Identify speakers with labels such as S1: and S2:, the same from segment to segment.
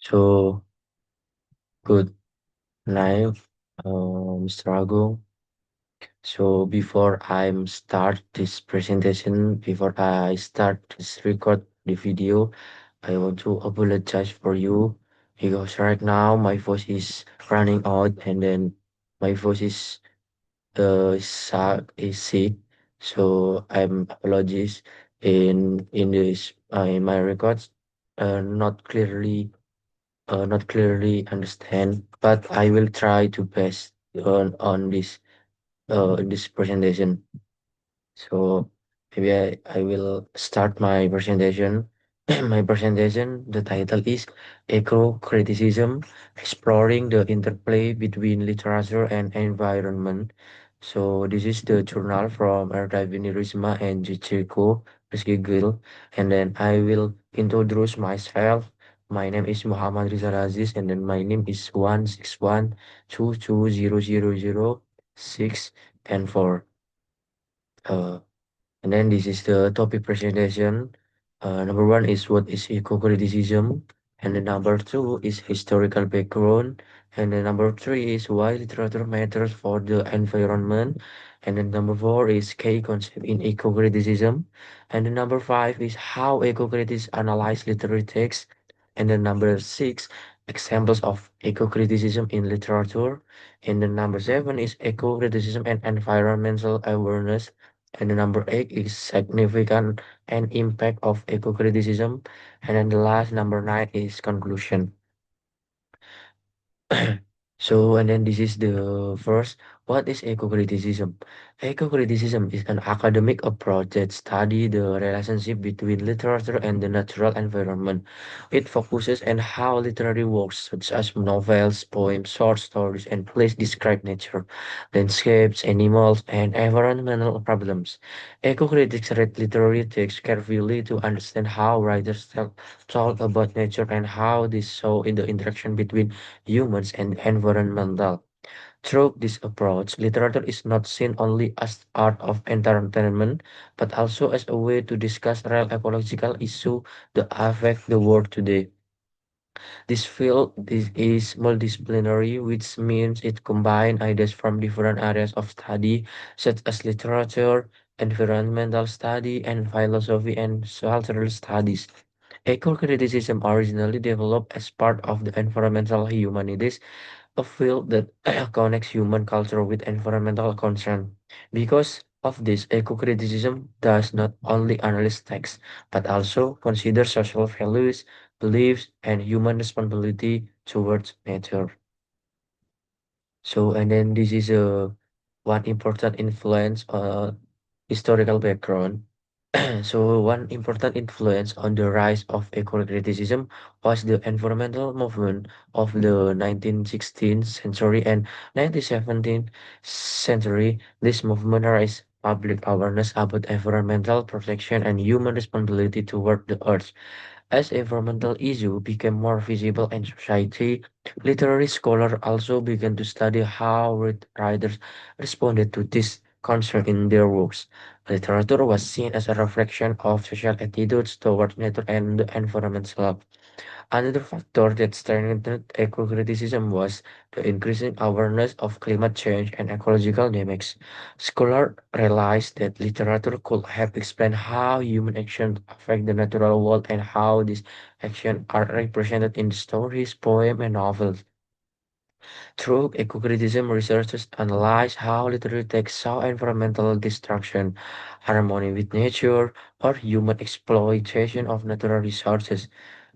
S1: So, good night, Mr. Agung. So, before I start this presentation, before I start this record the video, I want to apologize for you because right now my voice is running out and then my voice is sick. So, I'm apologies in this in my records not clearly understand, but I will try to best on this presentation. So maybe I will start my presentation. My presentation, the title is Eco Criticism, Exploring the Interplay Between Literature and Environment. So this is the journal from Erdivinirisma and Jichiko Gill. And then I will introduce myself. My name is M.Rijal, and then my name is 161220006 and 4. Uh, and then this is the topic presentation. Number one is what is eco-criticism, and then number two is historical background, and then number three is why literature matters for the environment, and then number four is key concept in eco-criticism, and then number five is how eco-critics analyze literary texts, and then number six examples of eco-criticism in literature, and then number seven is eco-criticism and environmental awareness. And the number eight is significant and impact of eco-criticism. And then the last number nine is conclusion. So, and then this is the first. What is eco-criticism? Eco-criticism is an academic approach that study the relationship between literature and the natural environment. It focuses on how literary works such as novels, poems, short stories, and plays describe nature, landscapes, animals, and environmental problems. Eco-critics read literary texts carefully to understand how writers talk about nature and how this show in the interaction between humans and environmental. Through this approach, literature is not seen only as art of entertainment, but also as a way to discuss real ecological issues that affect the world today. This field is multidisciplinary, which means it combines ideas from different areas of study, such as literature, environmental study, and philosophy and cultural studies. Eco-criticism originally developed as part of the environmental humanities, a field that connects human culture with environmental concern. Because of this, eco-criticism does not only analyze text, but also consider social values, beliefs, and human responsibility towards nature. So, and then this is one important influence, historical background. So one important influence on the rise of eco-criticism was the environmental movement of the 1916th century and 1917th century. This movement raised public awareness about environmental protection and human responsibility toward the earth. As environmental issues became more visible in society, literary scholars also began to study how writers responded to this concern in their works. Literature was seen as a reflection of social attitudes towards nature and the environment. Another factor that strengthened eco-criticism was the increasing awareness of climate change and ecological dynamics. Scholars realized that literature could help explain how human actions affect the natural world and how these actions are represented in stories, poems, and novels. Through eco-criticism, researchers analyze how literary texts saw environmental destruction, harmony with nature, or human exploitation of natural resources.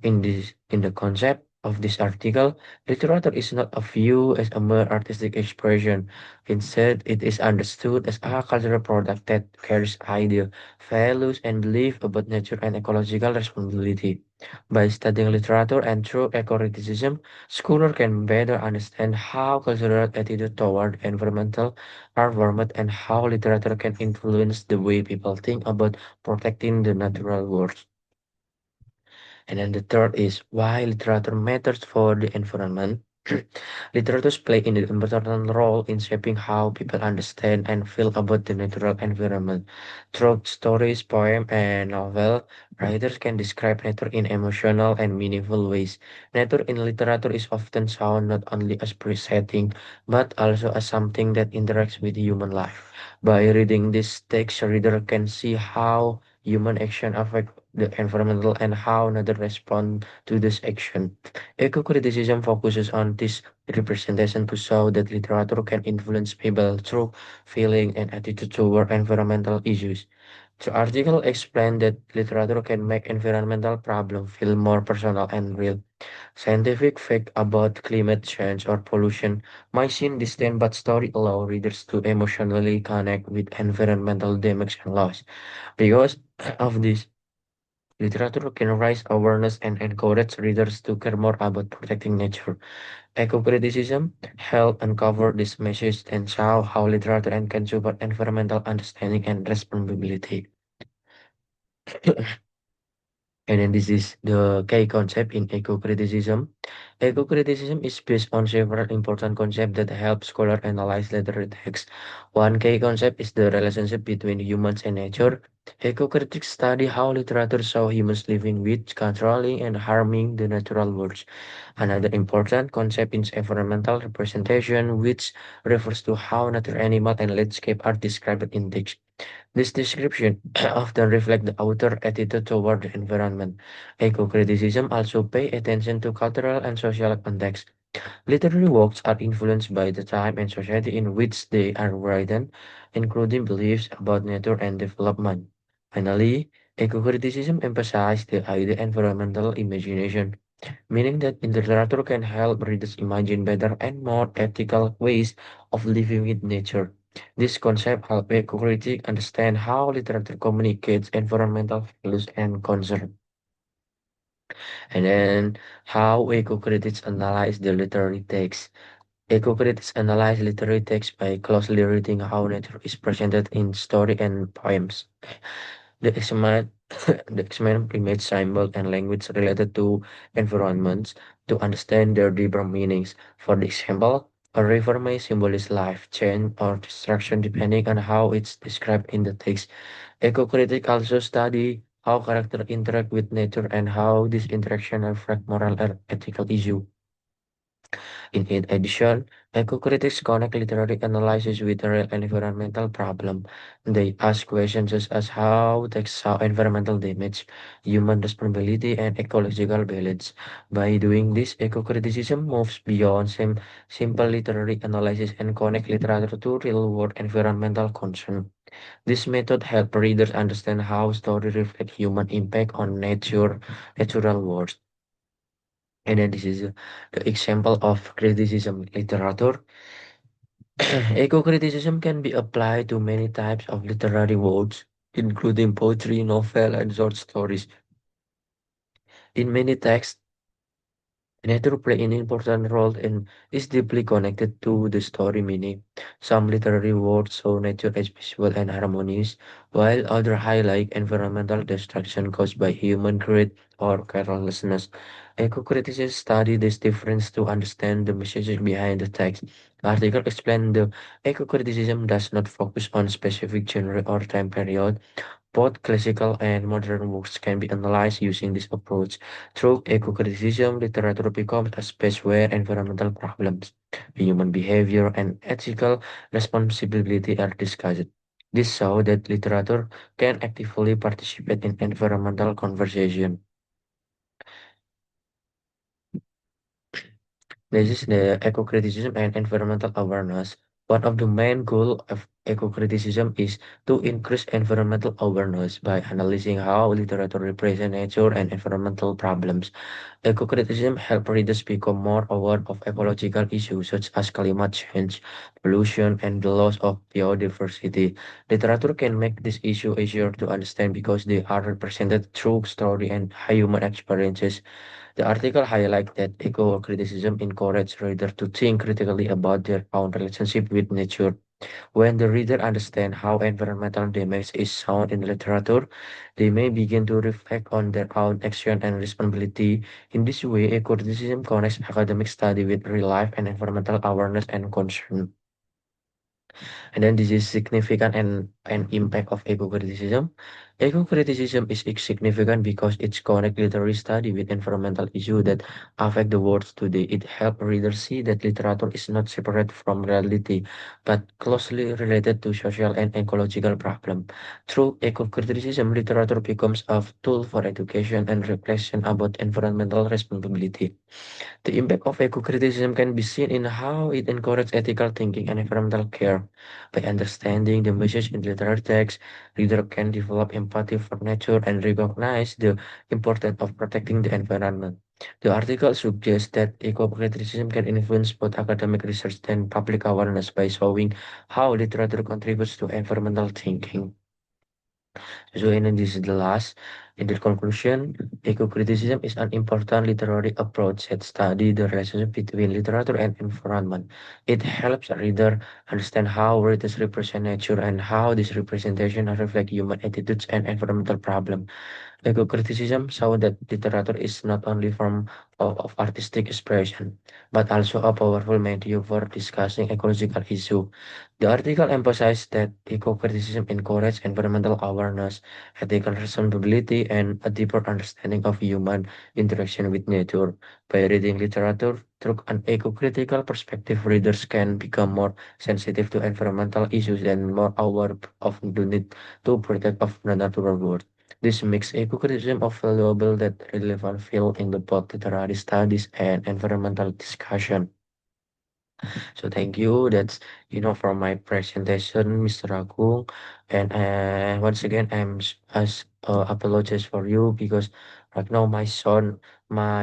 S1: In the concept of this article, literature is not a view as a mere artistic expression. Instead, it is understood as a cultural product that carries ideas, values, and beliefs about nature and ecological responsibility. By studying literature and through eco-criticism, scholars can better understand how cultural attitude toward environmental environment and how literature can influence the way people think about protecting the natural world. And then the third is why literature matters for the environment. Literatures play an important role in shaping how people understand and feel about the natural environment. Through stories, poems, and novel, writers can describe nature in emotional and meaningful ways. Nature in literature is often shown not only as setting, but also as something that interacts with human life. By reading this text, reader can see how human action affect the environmental and how nature respond to this action. Eco-criticism focuses on this representation to show that literature can influence people through feeling and attitude toward environmental issues. The article explained that literature can make environmental problems feel more personal and real. Scientific facts about climate change or pollution might seem distant, but stories allow readers to emotionally connect with environmental damage and loss. Because of this, literature can raise awareness and encourage readers to care more about protecting nature. Eco-criticism help uncover this message and show how literature can support environmental understanding and responsibility. And then this is the key concept in eco-criticism. Eco-criticism is based on several important concepts that help scholars analyze literary texts. One key concept is the relationship between humans and nature. Eco-critics study how literature shows humans living with, controlling, and harming the natural world. Another important concept is environmental representation, which refers to how nature, animal, and landscape are described in text. This description often reflects the author's attitude toward the environment. Eco-criticism also pay attention to cultural and social context. Literary works are influenced by the time and society in which they are written, including beliefs about nature and development. Finally, eco-criticism emphasizes the idea environmental imagination, meaning that in literature can help readers imagine better and more ethical ways of living with nature. This concept helps a critic understand how literature communicates environmental values and concern, and then how eco-critics analyze the literary text. Eco-critics analyze literary text by closely reading how nature is presented in story and poems. They examine, they examine image, symbol, and language related to environments to understand their deeper meanings. For example, a river may symbolize life, change, or destruction depending on how it's described in the text. Eco-critics also study how characters interact with nature and how this interaction affect moral and ethical issues. In addition, eco-critics connect literary analysis with real environmental problem. They ask questions such as how texts show environmental damage, human responsibility, and ecological balance. By doing this, eco-criticism moves beyond simple literary analysis and connect literature to real-world environmental concern. This method helps readers understand how stories reflect human impact on natural world. And then this is the example of criticism literature. Eco-criticism can be applied to many types of literary works, including poetry, novel, and short stories. In many texts, nature play an important role and is deeply connected to the story meaning. Some literary works show nature as peaceful and harmonious, while others highlight environmental destruction caused by human greed or carelessness. Eco-criticists study this difference to understand the messages behind the text. The article explains the eco-criticism does not focus on specific genre or time period. Both classical and modern works can be analyzed using this approach. Through eco-criticism, literature becomes a space where environmental problems, human behavior, and ethical responsibility are discussed. This shows that literature can actively participate in environmental conversation. This is the eco-criticism and environmental awareness. One of the main goals of eco-criticism is to increase environmental awareness by analyzing how literature represents nature and environmental problems. Eco-criticism helps readers become more aware of ecological issues such as climate change, pollution, and the loss of biodiversity. Literature can make this issue easier to understand because they are represented through story and human experiences. The article highlights that eco-criticism encourages readers to think critically about their own relationship with nature. When the reader understands how environmental damage is shown in literature, they may begin to reflect on their own action and responsibility. In this way, eco-criticism connects academic study with real life and environmental awareness and concern. And then this is significant and impact of eco-criticism. Eco-criticism is significant because it connects literary study with environmental issues that affect the world today. It helps readers see that literature is not separate from reality, but closely related to social and ecological problems. Through eco-criticism, literature becomes a tool for education and reflection about environmental responsibility. The impact of eco-criticism can be seen in how it encourages ethical thinking and environmental care. By understanding the message in literary text, reader can develop empathy for nature and recognize the importance of protecting the environment. The article suggests that eco-criticism can influence both academic research and public awareness by showing how literature contributes to environmental thinking. So, and this is the last. In the conclusion, eco-criticism is an important literary approach that studies the relationship between literature and environment. It helps a reader understand how writers represent nature and how this representation reflect human attitudes and environmental problems. Eco-criticism shows that literature is not only form of artistic expression, but also a powerful medium for discussing ecological issues. The article emphasized that eco-criticism encourages environmental awareness, ethical responsibility, and a deeper understanding of human interaction with nature. By reading literature through an eco-critical perspective, readers can become more sensitive to environmental issues and more aware of the need to protect of the natural world. This makes eco-criticism a valuable that relevant field in the both literary studies and environmental discussion. So thank you. That's from my presentation, Mr. Agung. And once again, apologize for you because right now my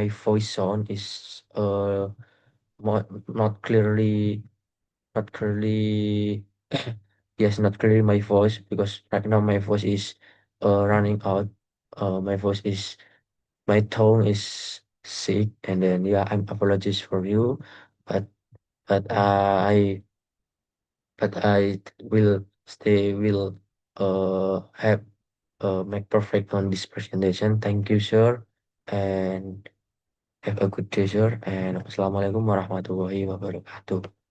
S1: voice sound is not clearly, not clearly, yes, not clearly my voice because right now my voice is running out. My voice is my tongue is sick, and then yeah, I'm apologies for you, but but I will have make perfect on this presentation. Thank you, sir, and have a good day, sir. And Assalamualaikum warahmatullahi wabarakatuh.